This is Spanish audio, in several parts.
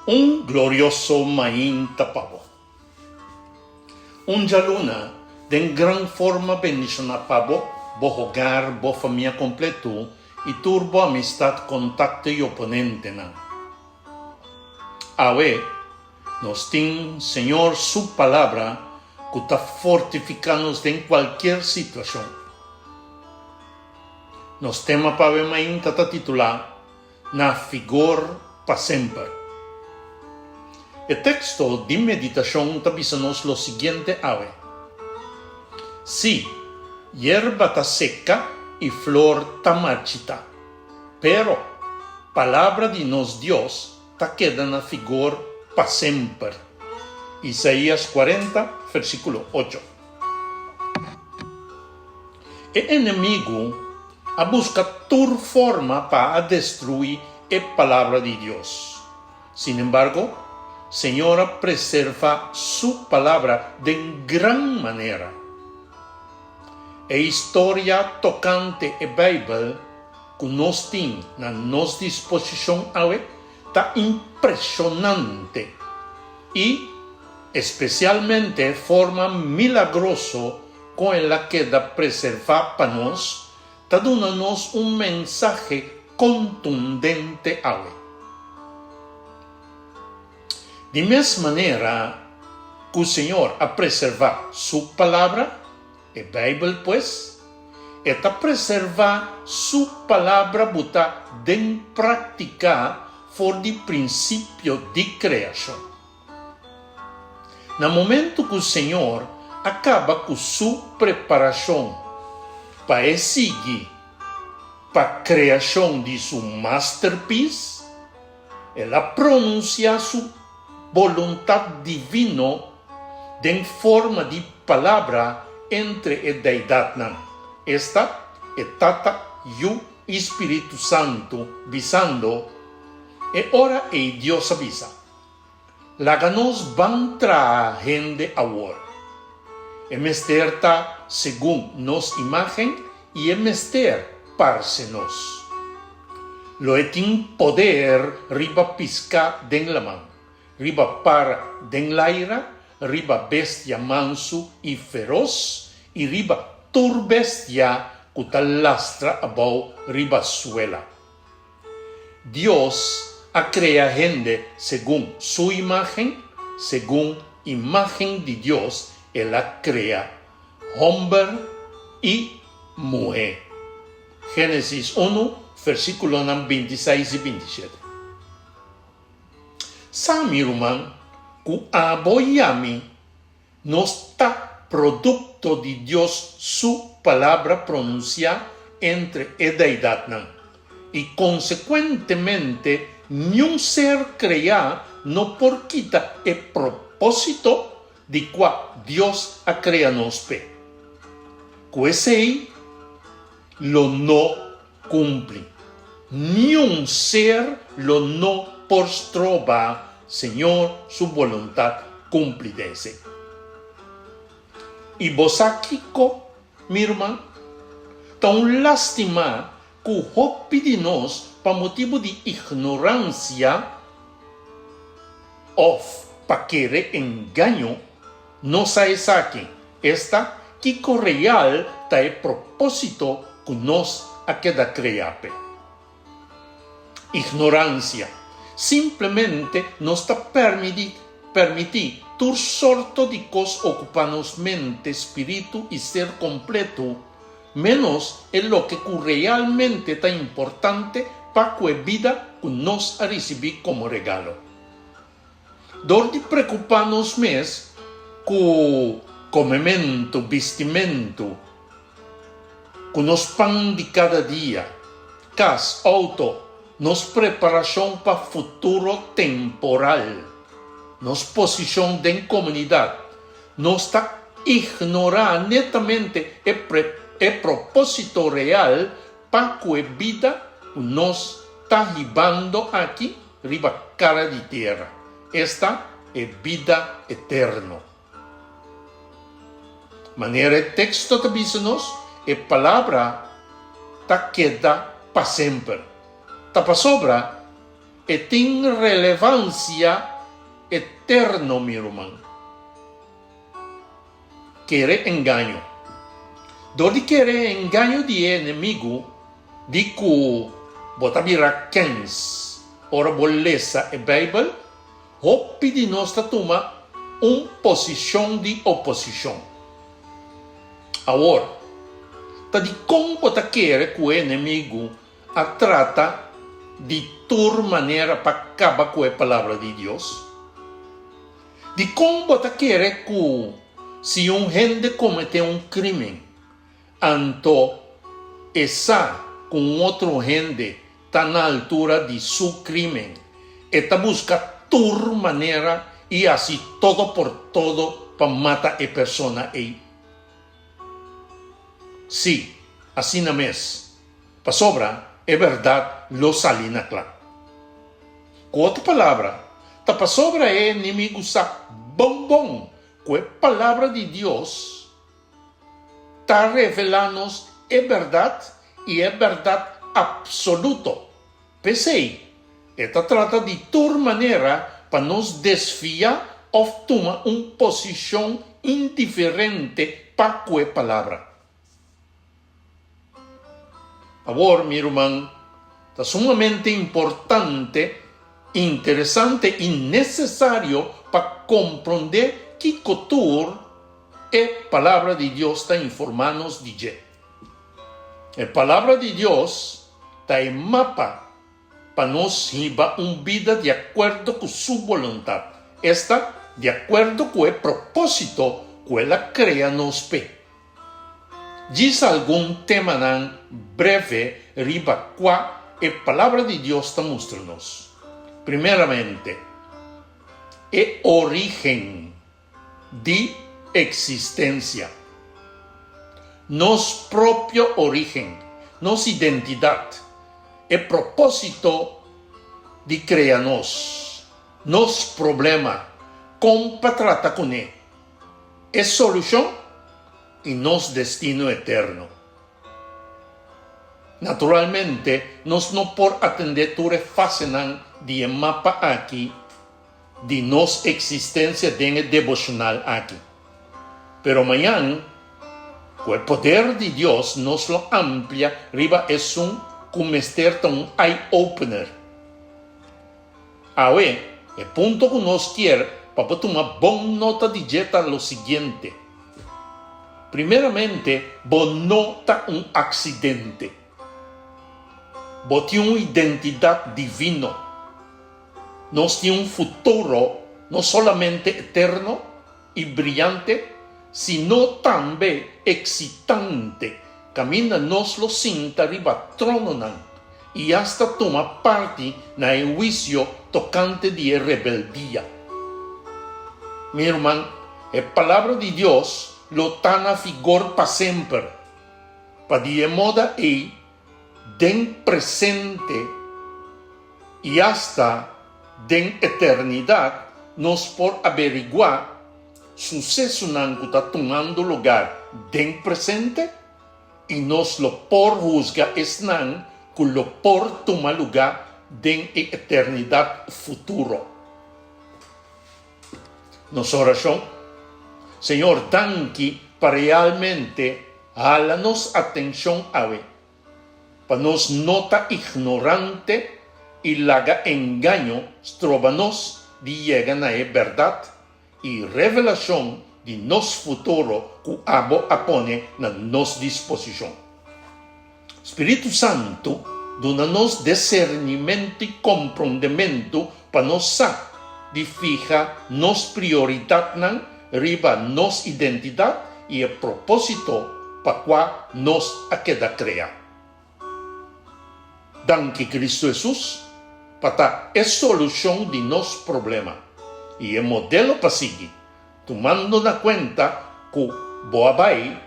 Un glorioso main tapavo. Un jaluna den gran forma bendición pavo, bo hogar, bo familia completo y turbo amistad contacto y oponente na. Awe, nos tin Señor su palabra, que ta fortificanos en cualquier situación. Nos tema pave main tata titular, na figor pa sempre. El texto de meditación tabisanos lo siguiente ave. Sí, hierba ta seca y flor ta marchita, pero palabra de nos Dios ta queda na figor pa sempre. Isaías 40, versículo 8. El enemigo a busca tur forma para destruir la palabra de Dios. Sin embargo, Señora preserva su palabra de gran manera. La historia tocante a Bible que nos tiene a nuestra disposición está impresionante y especialmente forma milagroso con la que da preserva para nos, está dándonos un mensaje contundente De misma manera que el Señor ha preservado su palabra, la Biblia pues, está preservar su palabra buta en práctica por el principio de creación. En el momento que el Señor acaba con su preparación para seguir para la creación de su masterpiece, Él pronuncia su voluntad divina en forma de palabra entre la deidad. Esta es Tata y el Espíritu Santo visando, y ahora el Dios avisa. La ganos van tra gente ahora. El mester está según nos imagen y el mester parcenos. Lo etin poder riba pisca den la mano, riba para den la ira, riba bestia manso y feroz, y riba turbestia que tal lastra abau riba suela. Dios ha creado gente según su imagen, según imagen de Dios, Él la crea hombre y mujer. Génesis 1, versículos 26 y 27. Sami Ruman, que aboyami, no está producto de Dios su palabra pronunciada entre la deidad y consecuentemente ni un ser creado no por quita el propósito de cual Dios ha creado nos. Que ese lo no cumple. Ni un ser lo no postroba, Señor, su voluntad cumplidece. Y vos aquí, mi hermano, tan lástima que hopidinos por motivo de ignorancia o para querer engaño, no sabes aquí. Esta que real está el propósito que nos ha quedado creape. Ignorancia simplemente nos está permitir tur sorto de cosas ocupanos mente, espíritu y ser completo, menos en lo que realmente está importante para que vida que nos ha recibido como regalo. Dor de preocuparnos más con comimento, vestimento, con los pan de cada día, casa, auto, nos preparación para futuro temporal, nos posición de comunidad, nos está ignorar netamente el propósito real para que vida nos está llevando aquí, arriba cara de tierra. Esta es vida eterna. Manera el texto te dice-nos, la palabra ta queda para siempre. Ta pa sobra, tem relevância eterna, meu irmão. Querer engano. Dode querer engano de inimigo, de que botar quens, ora bolesa e Bible, hope de nós toma posição de oposição. Agora, tá de como botar querer que o inimigo a trata de toda maneira para acabar com a palavra de Deus. De como botar querer que se gente cometeu crime, então essa com outro gente está na altura de seu crime, está busca toda maneira e assim todo por todo para matar a pessoa aí. Sim, assim na mes. Para sobra, é verdade, lo salina claro. Com outra palavra, tá para sobra é inimigo sa bom, com a palavra de Deus, está revelando-nos é verdade e é verdade absoluta. Pensei, esta trata de toda maneira para nos desfiar ou tomar uma posição indiferente para com a palavra. Agora, meu irmão, é sumamente importante, interessante e necessário para compreender que cultura a palavra de Deus está informando-nos de. A palavra de Deus está em mapa para nós viver uma vida de acordo com sua vontade. Esta de acordo com o propósito que ela cria nos pé. Diz algum tema breve riba qua a palavra de Deus está mostrando-nos. Primeiramente, é origem de existência. Nos próprio origem, nossa identidade, é propósito de criar nos problema, como para tratar com ele. É solução e nosso destino eterno. Naturalmente, nós não podemos atender tudo fácil de mapa aqui, de nossa existência de devocional aqui. Pero amanhã, com o poder de Deus, nos lo amplia, riba é como estar um eye-opener. Aí, é ponto que nós queremos para tomar boa nota de jeta lo seguinte. Primeiramente, você nota acidente. Você tem uma identidade divina. Nós temos futuro, não somente eterno e brilhante, sino também excitante. Camina nos lo sinta riba trono e hasta toma parte na juízo tocante de rebeldia. Meu irmão, a palavra de Deus lo está na vigor para sempre, para de modo e den presente e hasta den eternidade nos por averiguar sucesso que está tomando lugar den presente e nos lo por juzgar esnan que lo por tomar lugar den eternidade futuro. Nossa oração, Senhor, danke para realmente dar-nos atenção a ver, para nos nota ignorante e laga engano, trova-nos de chegar na verdade e revelação de nosso futuro que abo apone na nossa disposição. Espírito Santo, dona-nos discernimento e compreendimento para nos de fijar nos prioridades riba nos identidade e a propósito para qual nos a queda criar. Danke Cristo Jesus para a solução de nosso problema e o modelo para seguir, tomando na conta que boa vai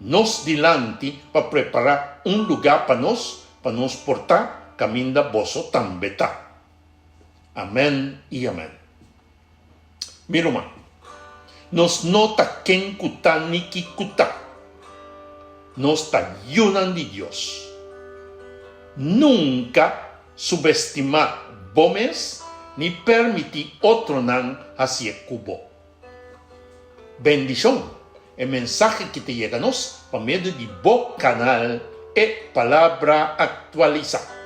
nos dilante para preparar um lugar para nos portar caminho da vosso também tá. Amém e amém. Meu irmão, nos nota quem cuta ni que cuta. Nos está ayudan de Deus. Nunca subestimar bomes ni permitir otro nan hacia cubo. Bendición, el mensaje que te llega por medio de Bo Canal e Palabra Actualizada.